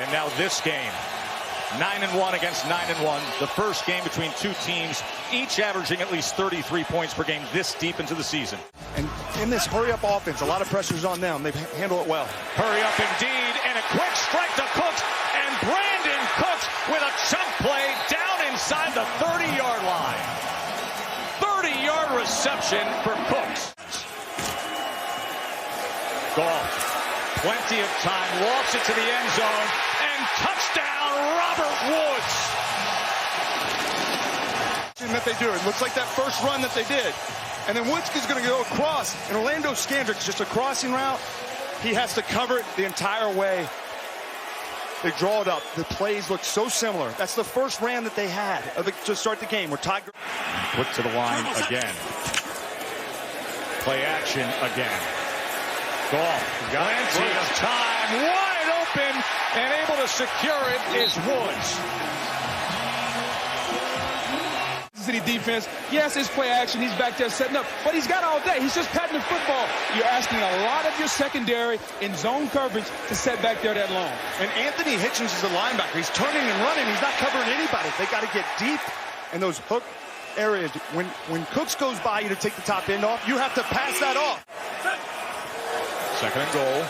And now this game, 9-1 against 9-1. The first game between two teams, each averaging at least 33 points per game this deep into the season. And in this hurry-up offense, a lot of pressure's on them. They handle it well. Hurry up indeed, and a quick strike to Cooks, and Brandon Cooks with a chunk play down inside the 30-yard line. 30-yard reception for Cooks. Goff, plenty of time, walks it to the end zone, and touchdown, Robert Woods. That they do. It looks like that first run that they did. And then Woods is going to go across, and Orlando Scandrick's just a crossing route. He has to cover it the entire way. They draw it up. The plays look so similar. That's the first ran that they had to start the game. Where Tiger put to the line again. Play action again. Goff, plenty of time, wide open, and able to secure it is Woods. City defense, yes, it's play action. He's back there setting up, but he's got all day. He's just patting the football. You're asking a lot of your secondary in zone coverage to set back there that long. And Anthony Hitchens is a linebacker. He's turning and running. He's not covering anybody. They got to get deep in those hook areas. When Cooks goes by you to take the top end off, you have to pass that off. Second and goal.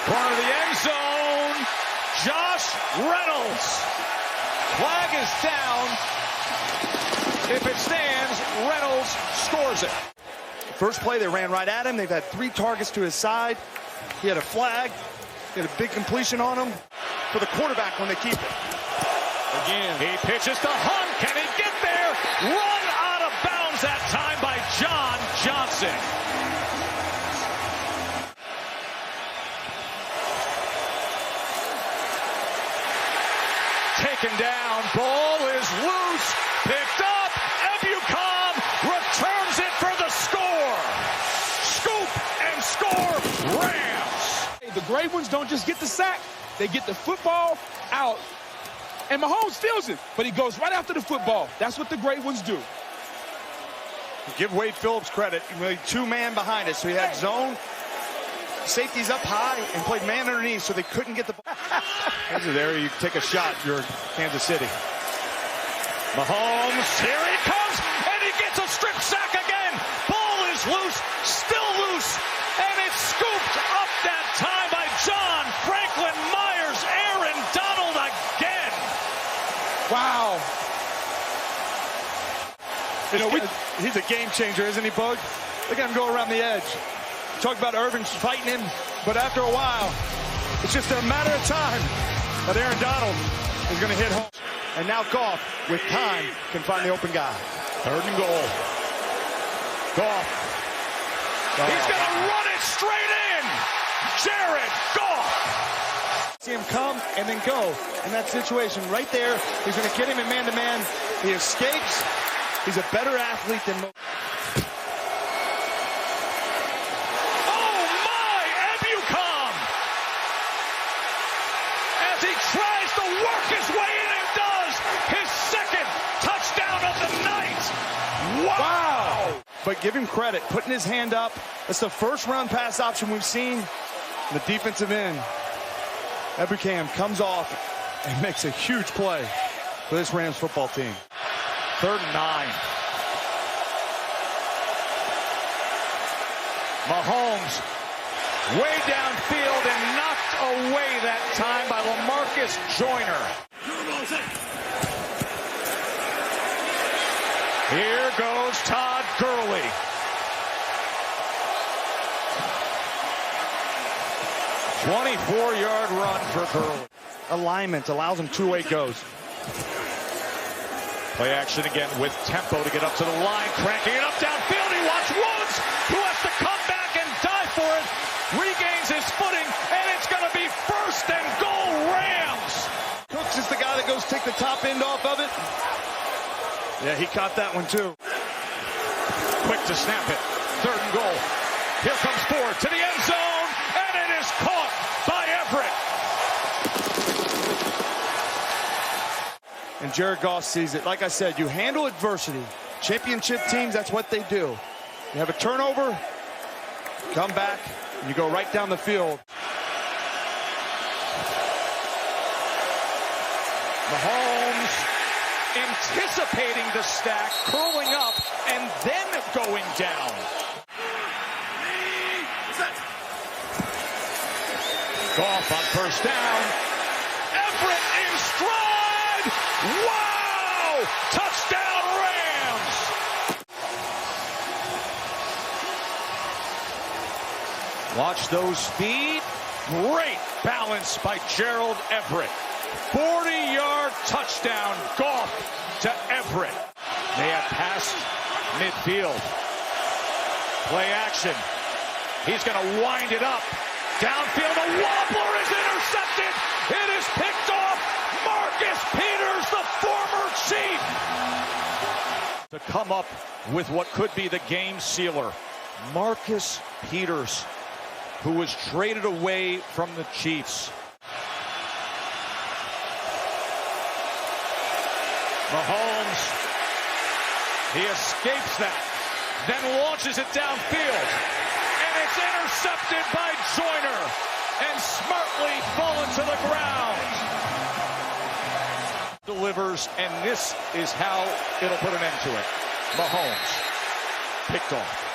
Corner of the end zone. Josh Reynolds. Flag is down. If it stands, Reynolds scores it. First play, they ran right at him. They've had 3 targets to his side. He had a flag. He had a big completion on him for the quarterback when they keep it. Again, he pitches to Hunt. Can he get there? Run out of bounds that time by John Johnson. Taken down, ball is loose, picked up, Ebucom returns it for the score. Scoop and score, Rams. The great ones don't just get the sack, they get the football out. And Mahomes feels it, but he goes right after the football. That's what the great ones do. Give Wade Phillips credit. He made 2-man behind it, so he had zone. Safety's up high and played man underneath, so they couldn't get the ball. There's an area you take a shot. You're Kansas City. Mahomes, here he comes, and he gets a strip sack again. Ball is loose, still loose, and it's scooped up that time by John Franklin Myers. Aaron Donald again. Wow. You know, he's a game changer, isn't he, Bug? Look at him go around the edge. Talk about Irvin fighting him, but after a while, it's just a matter of time that Aaron Donald is going to hit home. And now Goff, with time, can find the open guy. Third and goal. Goff. He's going to run it straight in. Jared Goff. See him come and then go in that situation right there. He's going to get him in man-to-man. He escapes. He's a better athlete than most. Tries to work his way in and does his second touchdown of the night. Wow. But give him credit, putting his hand up. That's the first round pass option we've seen. The defensive end, Ebucam, comes off and makes a huge play for this Rams football team. 3rd and 9. Mahomes way downfield and knocked away that time by LaMarcus Joyner. Here goes Todd Gurley. A 24-yard run for Gurley. Alignment allows him 2-way goes. Play action again with tempo to get up to the line, cranking it up downfield. He wants Woods, who has to come back and die for it. Regains his footing, and it's going to be 1st and goal, Rams. Cooks is the guy that goes take the top end off of it. Yeah, he caught that one too. Quick to snap it. 3rd and goal. Here comes Ford to the end zone, and it is caught by Everett. And Jared Goff sees it. Like I said, you handle adversity. Championship teams, that's what they do. You have a turnover, come back, and you go right down the field. Mahomes anticipating the stack, curling up, and then going down. Goff on first down. Everett in stride. Wow! Touchdown Rams! Watch those feet. Great balance by Gerald Everett. 40-yard touchdown. Goff to Everett. They have passed midfield. Play action. He's going to wind it up. Downfield, a wobbler is intercepted. It is picked off. Marcus Peters, the former Chief, to come up with what could be the game sealer. Marcus Peters, who was traded away from the Chiefs. Mahomes, he escapes that, then launches it downfield. And it's intercepted by Joyner and smartly fallen to the ground. Delivers, and this is how it'll put an end to it. Mahomes picked off.